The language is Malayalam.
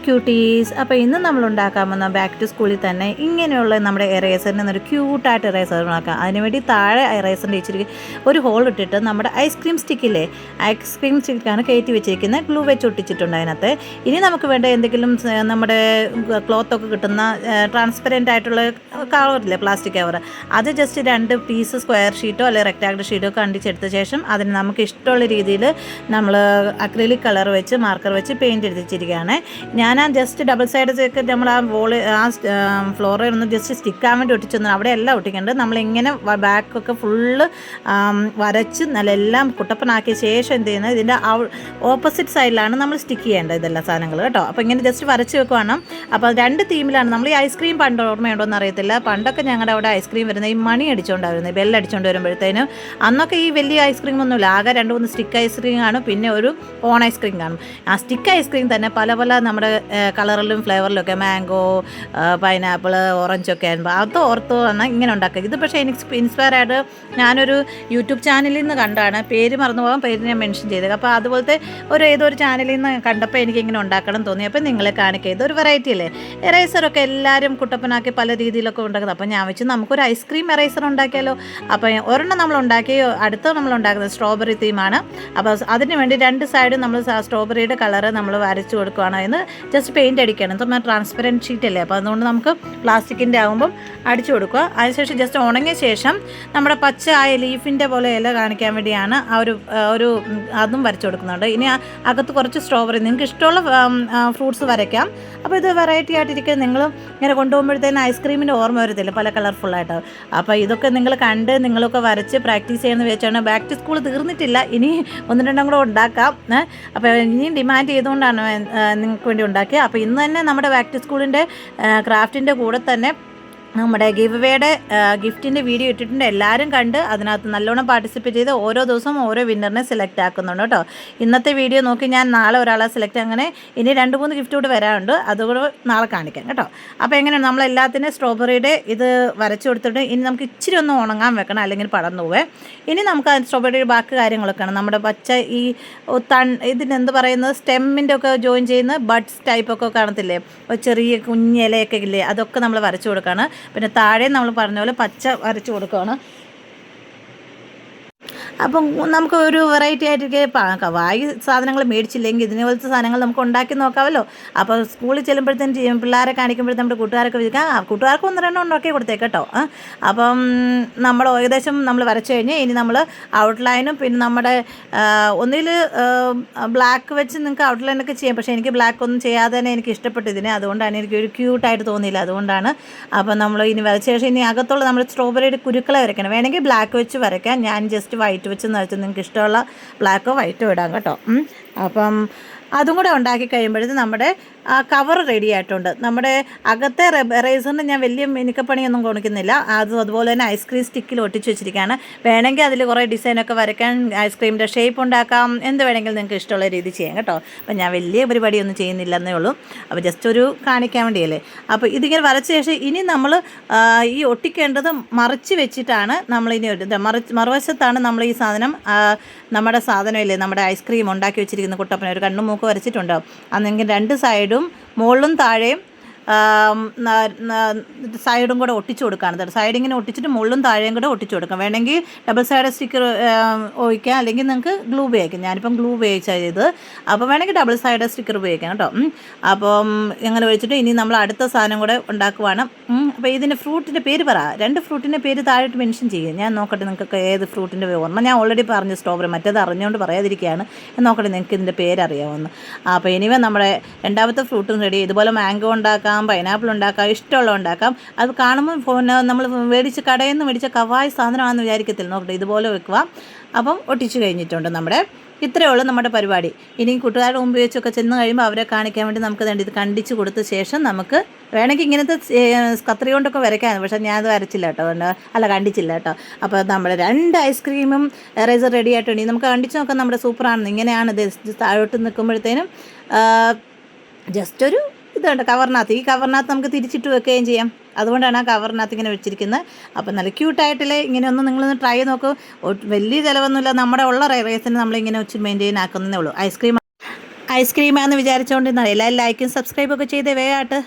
ക്യൂട്ടീസ്. അപ്പോൾ ഇന്ന് നമ്മൾ ഉണ്ടാക്കാൻ പോകുന്ന ബാക്ക് ടു സ്കൂളിൽ തന്നെ ഇങ്ങനെയുള്ള നമ്മുടെ എറേസറിന് ഒരു ക്യൂട്ടായിട്ട് എറേസർ ഉണ്ടാക്കാം. അതിനുവേണ്ടി താഴെ എറേസറിൻ്റെ ഇച്ചിരി ഒരു ഹോൾ ഇട്ടിട്ട് നമ്മുടെ ഐസ്ക്രീം സ്റ്റിക്കില്ലേ, ഐസ്ക്രീം സ്റ്റിക്കാണ് കയറ്റി വെച്ചിരിക്കുന്നത്. ഗ്ലൂ വെച്ച് ഒട്ടിച്ചിട്ടുണ്ട് അതിനകത്ത്. ഇനി നമുക്ക് വേണ്ട എന്തെങ്കിലും നമ്മുടെ ക്ലോത്തൊക്കെ കിട്ടുന്ന ട്രാൻസ്പെറൻ്റ് ആയിട്ടുള്ള കവറില്ലേ, പ്ലാസ്റ്റിക് കവർ, അത് ജസ്റ്റ് 2 പീസ് സ്ക്വയർ ഷീറ്റോ അല്ലെങ്കിൽ റെക്റ്റാങ്കിൾ ഷീറ്റോ കണ്ടിച്ചെടുത്ത ശേഷം അതിന് നമുക്ക് ഇഷ്ടമുള്ള രീതിയിൽ നമ്മൾ അക്രിലിക് കളർ വെച്ച് മാർക്കർ വെച്ച് പെയിൻറ്റ് എടുത്തിരിക്കുകയാണ്. ഞാൻ ജസ്റ്റ് ഡബിൾ സൈഡ് ഒക്കെ നമ്മൾ ആ ഫ്ലോറിൽ ഒന്ന് ജസ്റ്റ് സ്റ്റിക്കാൻ വേണ്ടി ഒട്ടിച്ചൊന്നും അവിടെ എല്ലാം ഒട്ടിക്കേണ്ടത്. നമ്മളിങ്ങനെ ബാക്കൊക്കെ ഫുള്ള് വരച്ച് നല്ലെല്ലാം കുട്ടപ്പനാക്കിയ ശേഷം എന്ത് ചെയ്യുന്നത്, ഇതിൻ്റെ ഓപ്പോസിറ്റ് സൈഡിലാണ് നമ്മൾ സ്റ്റിക്ക് ചെയ്യേണ്ടത് ഇതെല്ലാം സാധനങ്ങൾ കേട്ടോ. അപ്പോൾ ഇങ്ങനെ ജസ്റ്റ് വരച്ച് വെക്കുവാണ്. അപ്പോൾ 2 തീമിലാണ് നമ്മൾ ഈ ഐസ്ക്രീം പണ്ട് ഓർമ്മയുണ്ടോ എന്ന് അറിയത്തില്ല. പണ്ടൊക്കെ ഞങ്ങളുടെ അവിടെ ഐസ്ക്രീം വരുന്നത് ഈ മണി അടിച്ചുകൊണ്ടായിരുന്നു, ബെല്ലടിച്ചുകൊണ്ട് വരുമ്പോഴത്തേനും. അന്നൊക്കെ ഈ വലിയ ഐസ്ക്രീം ഒന്നുമില്ല, ആകെ 2-3 സ്റ്റിക്ക് ഐസ്ക്രീം കാണും, പിന്നെ ഒരു കോൺ ഐസ്ക്രീം കാണും. ആ സ്റ്റിക്ക് ഐസ്ക്രീം തന്നെ പല പല നമ്മുടെ കളറിലും ഫ്ലേവറിലൊക്കെ, മാംഗോ, പൈനാപ്പിൾ, ഓറഞ്ചൊക്കെ ആകുമ്പോൾ അത് ഓർത്ത് വന്നാൽ ഇങ്ങനെ ഉണ്ടാക്കുക. ഇത് പക്ഷേ എനിക്ക് ഇൻസ്പയർ ആയിട്ട് ഞാനൊരു യൂട്യൂബ് ചാനലിൽ നിന്ന് കണ്ടാണ്, പേര് മറന്നു പോകാൻ, പേര് ഞാൻ മെൻഷൻ ചെയ്തത്. അപ്പോൾ അതുപോലത്തെ ഏതൊരു ചാനലിൽ നിന്ന് കണ്ടപ്പോൾ എനിക്കിങ്ങനെ ഉണ്ടാക്കണം തോന്നി. അപ്പോൾ നിങ്ങളെ കാണിക്കുക, ഇതൊരു വെറൈറ്റി അല്ലേ. എറേസറൊക്കെ എല്ലാവരും കുട്ടപ്പനാക്കി പല രീതിയിലൊക്കെ ഉണ്ടാക്കുന്നത്. അപ്പോൾ ഞാൻ വെച്ച് നമുക്കൊരു ഐസ്ക്രീം എറേസർ ഉണ്ടാക്കിയാലോ. അപ്പോൾ ഒരെണ്ണം നമ്മൾ ഉണ്ടാക്കി, അടുത്ത നമ്മൾ ഉണ്ടാക്കുന്നത് സ്ട്രോബെറി തീമാണ്. അപ്പോൾ അതിന് വേണ്ടി 2 സൈഡും നമ്മൾ സ്ട്രോബെറിയുടെ കളറ് നമ്മൾ വരച്ച് കൊടുക്കുകയാണ്. അതിന് ജസ്റ്റ് പെയിൻറ്റ് അടിക്കുകയാണ്. നമ്മൾ ട്രാൻസ്പെറൻറ്റ് ഷീറ്റ് അല്ലേ, അപ്പോൾ അതുകൊണ്ട് നമുക്ക് പ്ലാസ്റ്റിക്കിൻ്റെ ആകുമ്പം അടിച്ചു കൊടുക്കുക. അതിനുശേഷം ജസ്റ്റ് ഉണങ്ങിയ ശേഷം നമ്മുടെ പച്ച ആയ ലീഫിൻ്റെ പോലെ ഇല കാണിക്കാൻ വേണ്ടിയാണ് ഒരു അതും വരച്ചു കൊടുക്കുന്നുണ്ട്. ഇനി അകത്ത് കുറച്ച് സ്ട്രോബെറി, നിങ്ങൾക്ക് ഇഷ്ടമുള്ള ഫ്രൂട്ട്സ് വരയ്ക്കാം. അപ്പോൾ ഇത് വെറൈറ്റി ആയിട്ടിരിക്കും. നിങ്ങൾ ഇങ്ങനെ കൊണ്ടുപോകുമ്പോഴത്തേന് ഐസ്ക്രീമിൻ്റെ ഓർമ്മ വരത്തില്ല, പല കളർഫുള്ളായിട്ട്. അപ്പോൾ ഇതൊക്കെ നിങ്ങൾ കണ്ട് നിങ്ങളൊക്കെ വരച്ച് പ്രാക്ടീസ് ചെയ്യുന്നത് വെച്ചാണ്. ബാക്ക് ടു സ്കൂൾ തീർന്നിട്ടില്ല, ഇനി 1-2 കൂടെ ഉണ്ടാക്കാം. അപ്പോൾ ഇനിയും ഡിമാൻഡ് ചെയ്തുകൊണ്ടാണ് നിങ്ങൾക്ക് വേണ്ടി ഉണ്ടാക്കിയത്. അപ്പോൾ ഇന്ന് തന്നെ നമ്മുടെ ബാക്ക് ടു സ്കൂളിൻ്റെ ക്രാഫ്റ്റിൻ്റെ കൂടെ തന്നെ നമ്മുടെ ഗിവ് വേയുടെ ഗിഫ്റ്റിൻ്റെ വീഡിയോ ഇട്ടിട്ടുണ്ട്. എല്ലാവരും കണ്ട് അതിനകത്ത് നല്ലോണം പാർട്ടിസിപ്പേറ്റ് ചെയ്ത് ഓരോ ദിവസവും ഓരോ വിന്നറിനെ സെലക്ട് ആക്കുന്നുണ്ട് കേട്ടോ. ഇന്നത്തെ വീഡിയോ നോക്കി ഞാൻ നാളെ ഒരാളെ സെലക്ട്, അങ്ങനെ ഇനി 2-3 ഗിഫ്റ്റ് കൂടെ വരാറുണ്ട്, അതുകൂടെ നാളെ കാണിക്കാം കേട്ടോ. അപ്പോൾ എങ്ങനെയാണ് നമ്മളെല്ലാത്തിനും സ്ട്രോബെറിയുടെ ഇത് വരച്ചു കൊടുത്തിട്ട് ഇനി നമുക്ക് ഇച്ചിരി ഒന്ന് ഉണങ്ങാൻ വെക്കണം, അല്ലെങ്കിൽ പടർന്നു പോവേ. ഇനി നമുക്ക് സ്ട്രോബെറിയുടെ ബാക്കി കാര്യങ്ങളൊക്കെയാണ്. നമ്മുടെ പച്ച ഈ ഇതിനെന്ത് പറയുന്നത്, സ്റ്റെമ്മിൻ്റെ ഒക്കെ ജോയിൻ ചെയ്യുന്ന ബഡ്സ് ടൈപ്പൊക്കെ കാണത്തില്ലേ, ചെറിയ കുഞ്ഞിലയൊക്കെ ഇല്ലേ, അതൊക്കെ നമ്മൾ വരച്ചു കൊടുക്കുകയാണ്. പിന്നെ താഴെ നമ്മൾ പറഞ്ഞ പോലെ പച്ച വരച്ച് കൊടുക്കുകയാണ്. അപ്പം നമുക്ക് ഒരു വെറൈറ്റി ആയിട്ട് വായി സാധനങ്ങൾ മേടിച്ചില്ലെങ്കിൽ ഇതിനെപ്പോലത്തെ സാധനങ്ങൾ നമുക്ക് ഉണ്ടാക്കി നോക്കാമല്ലോ. അപ്പോൾ സ്കൂളിൽ ചെല്ലുമ്പോഴത്തേനും പിള്ളേരെ കാണിക്കുമ്പോഴത്തേക്കും നമ്മുടെ കൂട്ടുകാരൊക്കെ വിളിക്കാം, കൂട്ടുകാർക്ക് 1-2 ഉണ്ടാക്കി കൊടുത്തേട്ടോ. അപ്പം നമ്മൾ ഏകദേശം നമ്മൾ വരച്ച് കഴിഞ്ഞ് ഇനി നമ്മൾ ഔട്ട്ലൈനും പിന്നെ നമ്മുടെ ഒന്നിൽ ബ്ലാക്ക് വെച്ച് നിങ്ങൾക്ക് ഔട്ട്ലൈനൊക്കെ ചെയ്യാം. പക്ഷേ എനിക്ക് ബ്ലാക്ക് ഒന്നും ചെയ്യാതെ തന്നെ എനിക്ക് ഇഷ്ടപ്പെട്ടു ഇതിനെ, അതുകൊണ്ടാണ് എനിക്കൊരു ക്യൂട്ടായിട്ട് തോന്നിയില്ല, അതുകൊണ്ടാണ്. അപ്പം നമ്മൾ ഇനി വരച്ച ശേഷം ഇനി അകത്തുള്ള നമ്മൾ സ്ട്രോബെറിയുടെ കുരുക്കളെ വരയ്ക്കണം. വേണമെങ്കിൽ ബ്ലാക്ക് വെച്ച് വരയ്ക്കാം, ഞാൻ ജസ്റ്റ് വൈറ്റ് വെച്ചെന്ന് വെച്ചാൽ നിങ്ങൾക്ക് ഇഷ്ടമുള്ള ബ്ലാക്കോ വൈറ്റോ ഇടാം കേട്ടോ. അപ്പം അതും കൂടെ ഉണ്ടാക്കി കഴിയുമ്പോഴത്തേക്കും നമ്മുടെ കവർ റെഡി ആയിട്ടുണ്ട്. നമ്മുടെ അകത്തെ എറേസറിന് ഞാൻ വലിയ മിനുക്കപ്പണിയൊന്നും കൊടുക്കുന്നില്ല, അതുപോലെ തന്നെ ഐസ്ക്രീം സ്റ്റിക്കിൽ ഒട്ടിച്ച് വെച്ചിരിക്കുകയാണ്. വേണമെങ്കിൽ അതിൽ കുറേ ഡിസൈനൊക്കെ വരയ്ക്കാൻ, ഐസ്ക്രീമിൻ്റെ ഷേപ്പ് ഉണ്ടാക്കാം, എന്ത് വേണമെങ്കിലും നിങ്ങൾക്ക് ഇഷ്ടമുള്ള രീതി ചെയ്യാം കേട്ടോ. അപ്പം ഞാൻ വലിയ പരിപാടിയൊന്നും ചെയ്യുന്നില്ലെന്നേ ഉള്ളൂ, അപ്പോൾ ജസ്റ്റ് ഒരു കാണിക്കാൻ വേണ്ടിയല്ലേ. അപ്പോൾ ഇതിങ്ങനെ വരച്ച ശേഷം ഇനി നമ്മൾ ഈ ഒട്ടിക്കേണ്ടത് മറിച്ച് വെച്ചിട്ടാണ് നമ്മളിനി മറുവശത്താണ് നമ്മൾ ഈ സാധനം, നമ്മുടെ സാധനമില്ലേ, നമ്മുടെ ഐസ്ക്രീം ഉണ്ടാക്കി വെച്ചിരിക്കുന്ന കുട്ടപ്പന ഒരു കണ്ണും മൂക്ക് വരച്ചിട്ടുണ്ടോ, അന്നെങ്കിൽ 2 സൈഡും മുകളിലും താഴെയും സൈഡും കൂടെ ഒട്ടിച്ചു കൊടുക്കുകയാണ്. സൈഡിങ്ങനെ ഒട്ടിച്ചിട്ട് മുകളിലും താഴെയും കൂടെ ഒട്ടിച്ചു കൊടുക്കാം. വേണമെങ്കിൽ ഡബിൾ സൈഡ് സ്റ്റിക്കർ ഉപയോഗിക്കാം, അല്ലെങ്കിൽ നിങ്ങൾക്ക് ഗ്ലൂ ഉപയോഗിക്കാം. ഞാനിപ്പം ഗ്ലൂ ഉപയോഗിച്ചാൽ ചെയ്ത്, അപ്പോൾ വേണമെങ്കിൽ ഡബിൾ സൈഡ് സ്റ്റിക്കർ ഉപയോഗിക്കാം കേട്ടോ. അപ്പം ഇങ്ങനെ വെച്ചിട്ട് ഇനി നമ്മൾ അടുത്ത സാധനം കൂടെ ഉണ്ടാക്കുവാണ്. അപ്പോൾ ഇതിൻ്റെ ഫ്രൂട്ടിൻ്റെ പേര് പറ, 2 ഫ്രൂട്ടിൻ്റെ പേര് താഴോട്ട് മെൻഷൻ ചെയ്യുക. ഞാൻ നോക്കട്ടെ നിങ്ങൾക്ക് ഏത് ഫ്രൂട്ടിൻ്റെ ഓർമ്മ. ഞാൻ ഓൾറെഡി പറഞ്ഞു സ്ട്രോബെറി, മറ്റേത് അറിഞ്ഞുകൊണ്ട് പറയാതിരിക്കുകയാണ്. നോക്കട്ടെ നിങ്ങൾക്ക് ഇതിൻ്റെ പേരറിയാമെന്ന്. അപ്പോൾ ഇനിവേ നമ്മുടെ 2ാമത്തെ ഫ്രൂട്ടും റെഡി. ഇതുപോലെ മാംഗോ ഉണ്ടാക്കാം, പൈനാപ്പിൾ ഉണ്ടാക്കാം, ഇഷ്ടമുള്ള ഉണ്ടാക്കാം. അത് കാണുമ്പോൾ നമ്മൾ കടയിൽ നിന്ന് മേടിച്ച കവായി സാധനമാണെന്ന് വിചാരിക്കത്തില്ല. നോക്കട്ടെ, ഇതുപോലെ വെക്കുക. അപ്പം ഒട്ടിച്ച് കഴിഞ്ഞിട്ടുണ്ട് നമ്മുടെ. ഇത്രയേ ഉള്ളൂ നമ്മുടെ പരിപാടി. ഇനി കൂട്ടുകാരുടെ മുമ്പ് വെച്ചൊക്കെ ചെന്ന് കഴിയുമ്പോൾ അവരെ കാണിക്കാൻ വേണ്ടി നമുക്ക് ഇത് കണ്ടിച്ച് കൊടുത്ത ശേഷം നമുക്ക് വേണമെങ്കിൽ ഇങ്ങനത്തെ കത്രി കൊണ്ടൊക്കെ വരയ്ക്കാൻ, പക്ഷേ ഞാനത് വരച്ചില്ല കേട്ടോ, കണ്ടിച്ചില്ല കേട്ടോ. അപ്പോൾ നമ്മുടെ 2 ഐസ്ക്രീമും എറേസർ റെഡി ആയിട്ടുണ്ട്. നമുക്ക് കണ്ടിച്ച് നോക്കാം നമ്മുടെ സൂപ്പറാണെന്ന്. ഇങ്ങനെയാണ് ഇത് താഴോട്ട് നിൽക്കുമ്പോഴത്തേനും ജസ്റ്റ് ഒരു ഇതുണ്ട് കവറിനകത്ത്. ഈ കവറിനകത്ത് നമുക്ക് തിരിച്ചിട്ട് വെക്കുകയും ചെയ്യാം, അതുകൊണ്ടാണ് ആ കവറിനകത്ത് ഇങ്ങനെ വെച്ചിരിക്കുന്നത്. അപ്പം നല്ല ക്യൂട്ടായിട്ടില്ലേ. ഇങ്ങനെയൊന്നും നിങ്ങളൊന്ന് ട്രൈ നോക്കൂ. വലിയ ചിലവൊന്നുമില്ല, നമ്മുടെ ഉള്ള റേസിന് നമ്മളിങ്ങനെ വെച്ച് മെയിൻറ്റെയിൻ ആക്കുന്നതേ ഉള്ളൂ. ഐസ്ക്രീം ഐസ്ക്രീമാണെന്ന് വിചാരിച്ചുകൊണ്ടിരുന്നാൽ എല്ലാവരും ലൈക്കും സബ്സ്ക്രൈബൊക്കെ ചെയ്തേ വേഗമായിട്ട്.